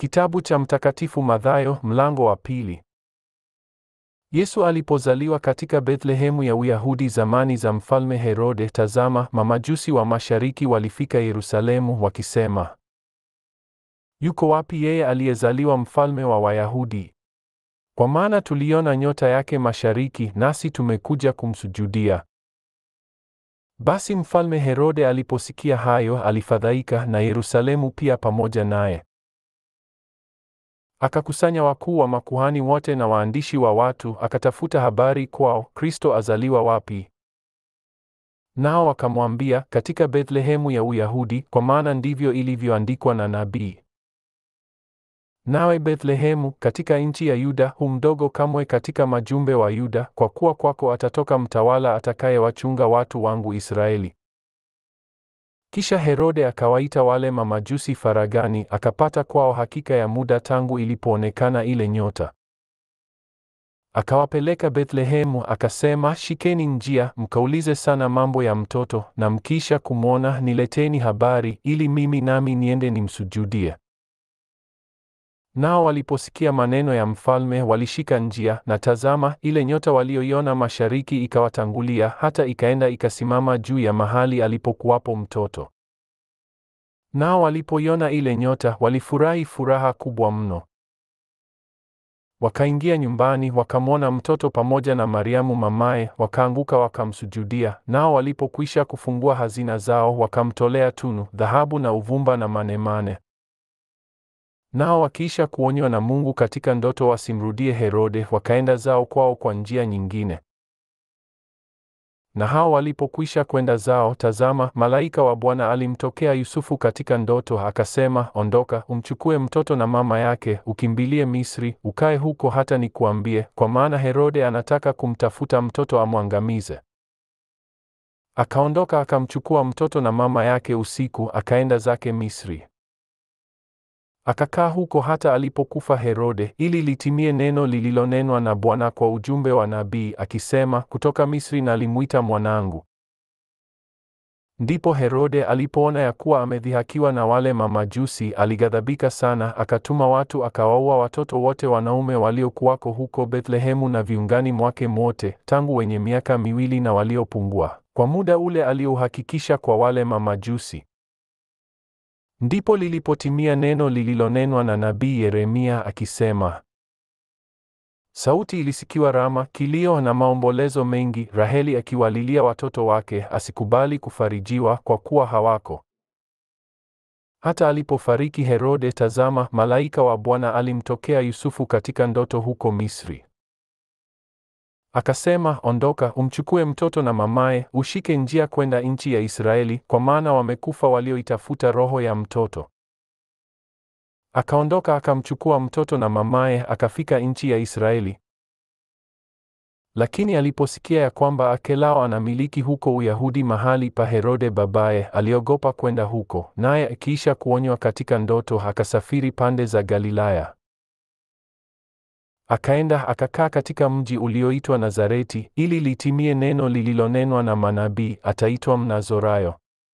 Kitabu cha Mtakatifu Mathayo, mlango wa pili. Yesu alipozaliwa katika Bethlehemu ya Uyahudi zamani za Mfalme Herode, tazama, mamajusi wa mashariki walifika Yerusalemu wakisema, yuko wapi yeye aliyezaliwa mfalme wa Wayahudi? Kwa maana tuliona nyota yake mashariki, nasi tumekuja kumsujudia. Basi Mfalme Herode aliposikia hayo, alifadhaika, na Yerusalemu pia pamoja naye. Akakusanya wakuu wa makuhani wote na waandishi wa watu, akatafuta habari kwao, Kristo azaliwa wapi? Nao wakamwambia, katika Bethlehemu ya Uyahudi, kwa maana ndivyo ilivyoandikwa na nabii. Nawe Bethlehemu, katika nchi ya Yuda, hu mdogo kamwe katika majumbe wa Yuda, kwa kuwa kwako atatoka mtawala atakayewachunga watu wangu Israeli. Kisha Herode akawaita wale mamajusi faragani, akapata kwao hakika ya muda tangu ilipoonekana ile nyota. Akawapeleka Bethlehemu, akasema, shikeni njia, mkaulize sana mambo ya mtoto, na mkisha kumwona nileteni habari, ili mimi nami niende nimsujudie. Nao waliposikia maneno ya mfalme walishika njia, na tazama, ile nyota walioiona mashariki ikawatangulia, hata ikaenda ikasimama juu ya mahali alipokuwapo mtoto. Nao walipoiona ile nyota walifurahi furaha kubwa mno. Wakaingia nyumbani, wakamwona mtoto pamoja na Mariamu mamaye, wakaanguka wakamsujudia. Nao walipokwisha kufungua hazina zao, wakamtolea tunu, dhahabu na uvumba na manemane. Nao wakiisha kuonywa na Mungu katika ndoto wasimrudie Herode, wakaenda zao kwao kwa njia nyingine. Na hao walipokwisha kwenda zao, tazama, malaika wa Bwana alimtokea Yusufu katika ndoto, akasema, ondoka, umchukue mtoto na mama yake, ukimbilie Misri, ukae huko hata nikuambie, kwa maana Herode anataka kumtafuta mtoto amwangamize. Akaondoka akamchukua mtoto na mama yake usiku, akaenda zake Misri. Akakaa huko hata alipokufa Herode, ili litimie neno lililonenwa na Bwana kwa ujumbe wa nabii, akisema, kutoka Misri nalimwita mwanangu. Ndipo Herode alipoona ya kuwa amedhihakiwa na wale mamajusi, alighadhabika sana, akatuma watu akawaua watoto wote wanaume waliokuwako huko Bethlehemu na viungani mwake mwote, tangu wenye miaka 2 na waliopungua, kwa muda ule aliouhakikisha kwa wale mamajusi. Ndipo lilipotimia neno lililonenwa na nabii Yeremia akisema, sauti ilisikiwa Rama, kilio na maombolezo mengi, Raheli akiwalilia watoto wake, asikubali kufarijiwa kwa kuwa hawako. Hata alipofariki Herode, tazama, malaika wa Bwana alimtokea Yusufu katika ndoto huko Misri. Akasema, ondoka, umchukue mtoto na mamaye, ushike njia kwenda nchi ya Israeli, kwa maana wamekufa walioitafuta roho ya mtoto. Akaondoka akamchukua mtoto na mamaye, akafika nchi ya Israeli. Lakini aliposikia ya kwamba Akelao anamiliki huko Uyahudi mahali pa Herode babaye, aliogopa kwenda huko, naye akiisha kuonywa katika ndoto akasafiri pande za Galilaya. Akaenda akakaa katika mji ulioitwa Nazareti, ili litimie neno lililonenwa na manabii, ataitwa Mnazorayo.